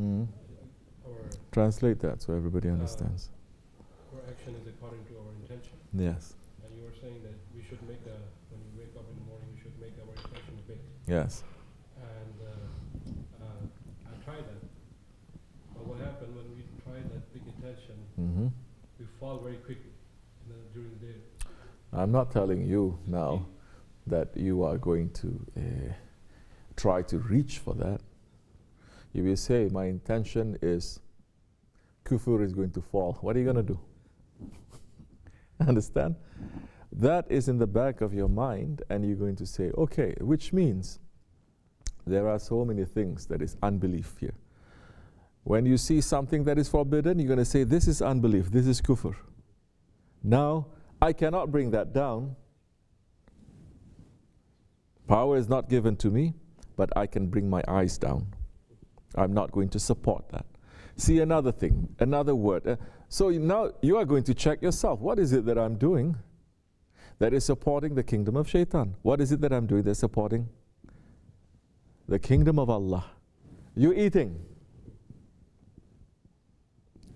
Mm. Translate that so everybody understands. Our action is according to our intention. Yes. And you were saying that we should make when we wake up in the morning, we should make our intention big. Yes. And I tried that. But what happened when we tried that big intention, we fall very quickly during the day. I'm not telling you now that you are going to try to reach for that. If you say, my intention is kufr is going to fall, what are you going to do? Understand? That is in the back of your mind, and you're going to say, okay, which means there are so many things that is unbelief here. When you see something that is forbidden, you're going to say, this is unbelief, this is kufr. Now, I cannot bring that down. Power is not given to me, but I can bring my eyes down. I'm not going to support that. See another thing, another word. So now you are going to check yourself. What is it that I'm doing that is supporting the kingdom of shaitan? What is it that I'm doing that's supporting the kingdom of Allah? You're eating.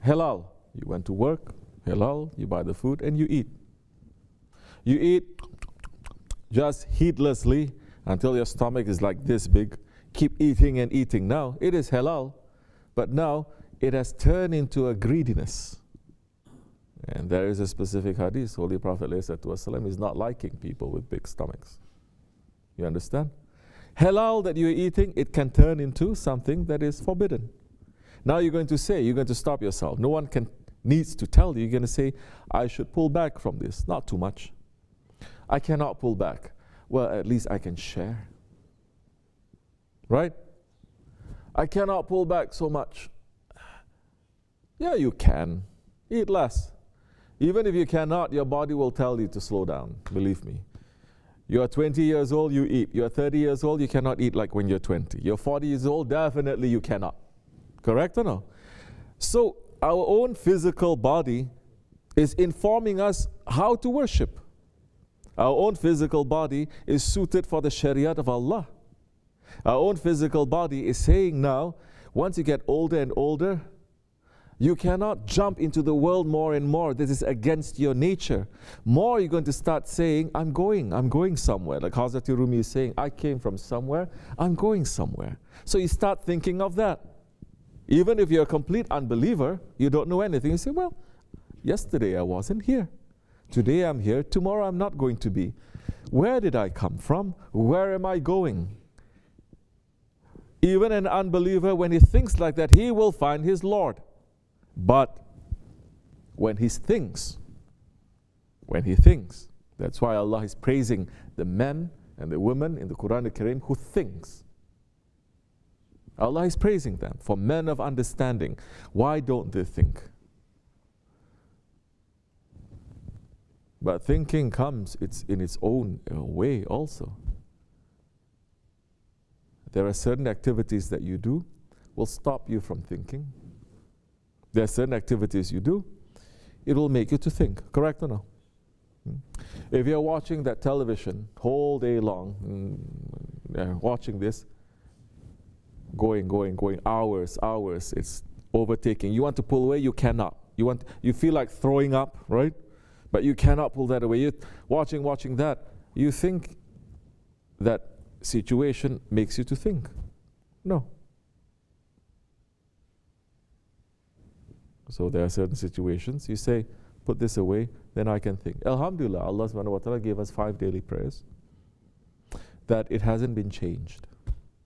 Halal. You went to work. Halal. You buy the food and you eat. You eat just heedlessly until your stomach is like this big. Keep eating and eating. Now, it is halal, but now it has turned into a greediness. And there is a specific hadith. Holy Prophet ﷺ is not liking people with big stomachs. You understand? Halal that you're eating, it can turn into something that is forbidden. Now you're going to say, you're going to stop yourself. No one needs to tell you. You're going to say, I should pull back from this. Not too much. I cannot pull back. Well, at least I can share. Right? I cannot pull back so much. Yeah, you can. Eat less. Even if you cannot, your body will tell you to slow down. Believe me. You are 20 years old, you eat. You are 30 years old, you cannot eat like when you're 20. You're 40 years old, definitely you cannot. Correct or no? So our own physical body is informing us how to worship. Our own physical body is suited for the Shariat of Allah. Our own physical body is saying now, once you get older and older, you cannot jump into the world more and more. This is against your nature. More you're going to start saying, I'm going somewhere. Like Hazrat Rumi is saying, I came from somewhere, I'm going somewhere. So you start thinking of that. Even if you're a complete unbeliever, you don't know anything, you say, well, yesterday I wasn't here. Today I'm here, tomorrow I'm not going to be. Where did I come from? Where am I going? Even an unbeliever, when he thinks like that, he will find his Lord. But when he thinks, that's why Allah is praising the men and the women in the Quran al-Karim who thinks. Allah is praising them for men of understanding. Why don't they think? But thinking comes, it's in its own way also. There are certain activities that you do will stop you from thinking. There are certain activities you do, it will make you to think. Correct or no? If you're watching that television whole day long, watching this, going, hours, it's overtaking. You want to pull away, you cannot. You feel like throwing up, right? But you cannot pull that away. You're watching that. You think that situation makes you to think. No. So there are certain situations, you say, put this away, then I can think. Alhamdulillah, Allah subhanahu wa ta'ala gave us 5 daily prayers. That it hasn't been changed.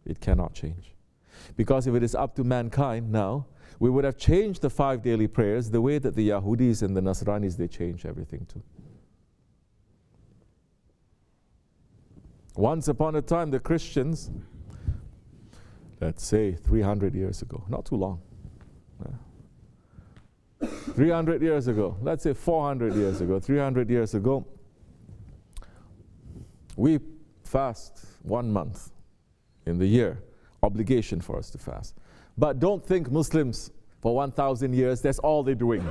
It cannot change. Because if it is up to mankind now, we would have changed the 5 daily prayers the way that the Yahudis and the Nasranis, they change everything too. Once upon a time, the Christians, let's say 300 years ago, not too long, 300 years ago, let's say 400 years ago, 300 years ago, we fast 1 month in the year, obligation for us to fast. But don't think Muslims for 1,000 years, that's all they're doing,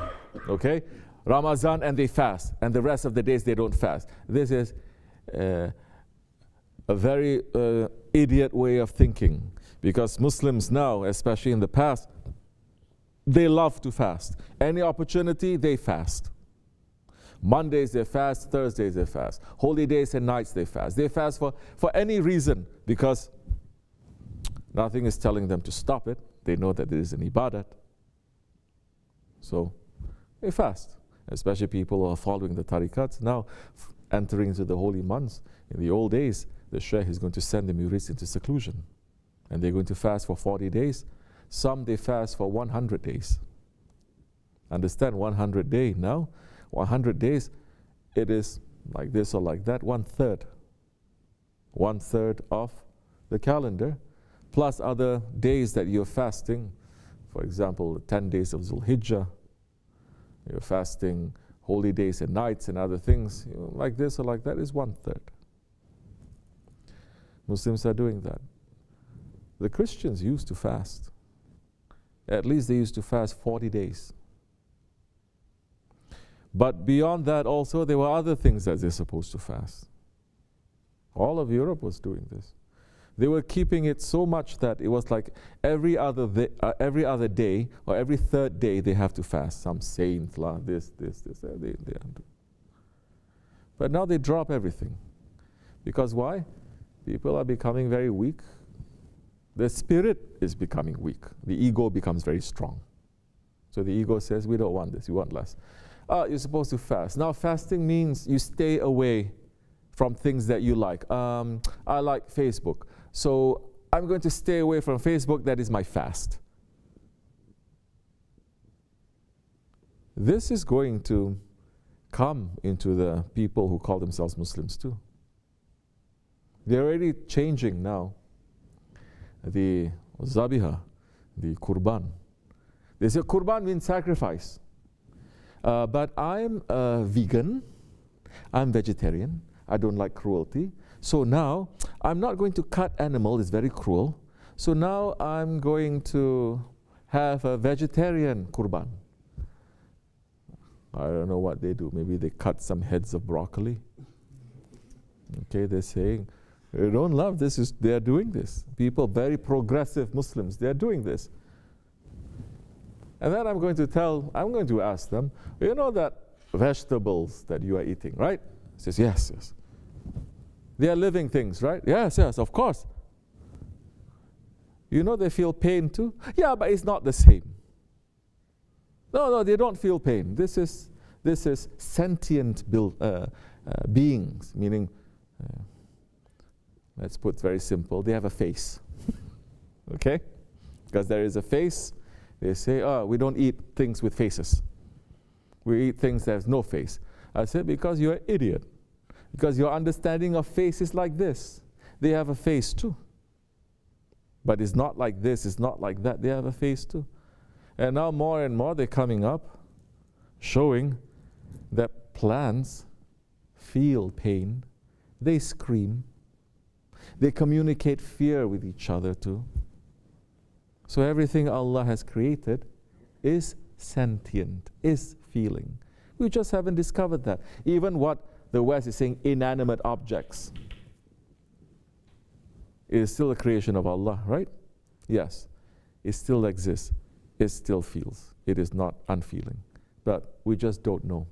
okay? Ramadan and they fast, and the rest of the days they don't fast. This is a very idiot way of thinking, Because Muslims now, especially in the past, they love to fast. Any opportunity, they fast. Mondays they fast, Thursdays they fast. Holy days and nights they fast. They fast for any reason because nothing is telling them to stop it. They know that it is an ibadat. So they fast. Especially people who are following the tariqats now, entering into the holy months. In the old days, the Shaykh is going to send the murids into seclusion. And they're going to fast for 40 days. Some they fast for 100 days. Understand, 100 days now. 100 days, it is like this or like that, 1/3. 1/3 of the calendar, plus other days that you're fasting. For example, the 10 days of Zulhijjah. You're fasting holy days and nights and other things. Like this or like that is 1/3. Muslims are doing that. The Christians used to fast. At least they used to fast 40 days. But beyond that also, there were other things that they're supposed to fast. All of Europe was doing this. They were keeping it so much that it was like every other day or every third day they have to fast. Some saint, this, they undo. But now they drop everything. Because why? People are becoming very weak. The spirit is becoming weak. The ego becomes very strong. So the ego says, we don't want this, we want less. You're supposed to fast. Now fasting means you stay away from things that you like. I like Facebook. So I'm going to stay away from Facebook. That is my fast. This is going to come into the people who call themselves Muslims too. They're already changing now. The zabiha, the kurban. They say kurban means sacrifice. But I'm a vegan, I'm vegetarian, I don't like cruelty. So now, I'm not going to cut animal, it's very cruel. So now I'm going to have a vegetarian kurban. I don't know what they do, maybe they cut some heads of broccoli. Okay, they're saying, they don't love this, they're doing this. People, very progressive Muslims, they're doing this. And then I'm going to ask them, you know that vegetables that you are eating, right? He says, yes, yes. They are living things, right? Yes, yes, of course. You know they feel pain too? Yeah, but it's not the same. No, they don't feel pain. This is sentient beings, meaning, let's put it very simple, they have a face. Okay? Because there is a face. They say, we don't eat things with faces. We eat things that have no face. I said, because you're an idiot. Because your understanding of face is like this. They have a face too. But it's not like this, it's not like that. They have a face too. And now more and more they're coming up, showing that plants feel pain. They scream. They communicate fear with each other too. So everything Allah has created is sentient, is feeling. We just haven't discovered that. Even what the West is saying, inanimate objects, is still a creation of Allah, right? Yes, it still exists. It still feels. It is not unfeeling. But we just don't know.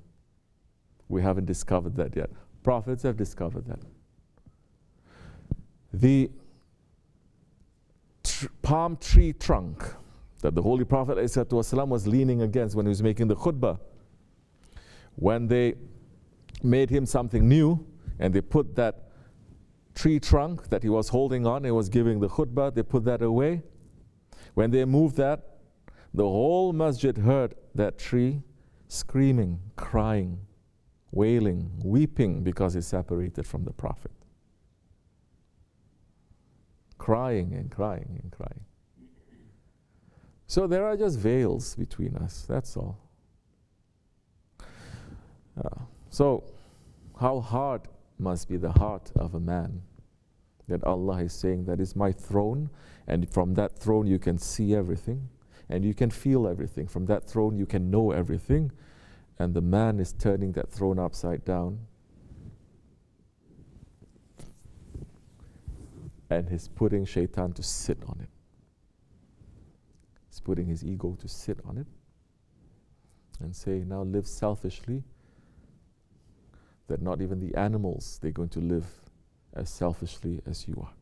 We haven't discovered that yet. Prophets have discovered that. The palm tree trunk that the Holy Prophet ﷺ was leaning against when he was making the khutbah, when they made him something new and they put that tree trunk that he was holding on, he was giving the khutbah, they put that away. When they moved that, the whole masjid heard that tree screaming, crying, wailing, weeping because it's separated from the Prophet. Crying and crying and crying. So there are just veils between us, that's all. So how hard must be the heart of a man that Allah is saying that is my throne, and from that throne you can see everything and you can feel everything. From that throne you can know everything, and the man is turning that throne upside down and he's putting shaitan to sit on it. He's putting his ego to sit on it and say, now live selfishly, that not even the animals, they're going to live as selfishly as you are.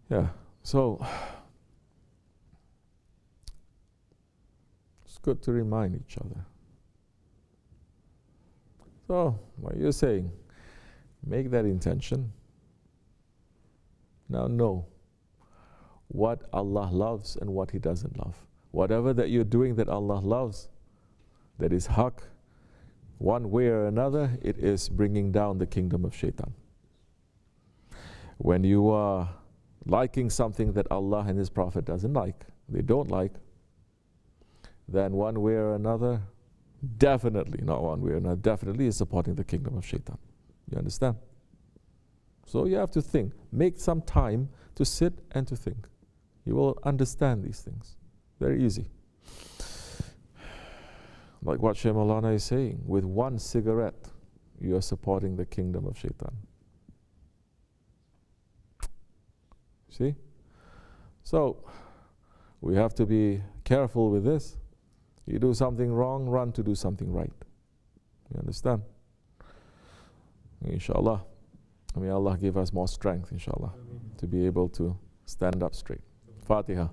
Yeah, so it's good to remind each other. So, what you're saying, make that intention. Now know what Allah loves and what He doesn't love. Whatever that you're doing that Allah loves, that is haqq, one way or another, it is bringing down the kingdom of shaitan. When you are liking something that Allah and His Prophet doesn't like, they don't like, then one way or another, definitely, not one way or another, definitely is supporting the kingdom of shaitan. You understand? So you have to think. Make some time to sit and to think. You will understand these things. Very easy. Like what Shaykh Maulana is saying, with one cigarette, you are supporting the kingdom of shaitan. See? So, we have to be careful with this. You do something wrong, run to do something right. You understand? Inshallah. May Allah give us more strength, inshallah, to be able to stand up straight. Fatiha.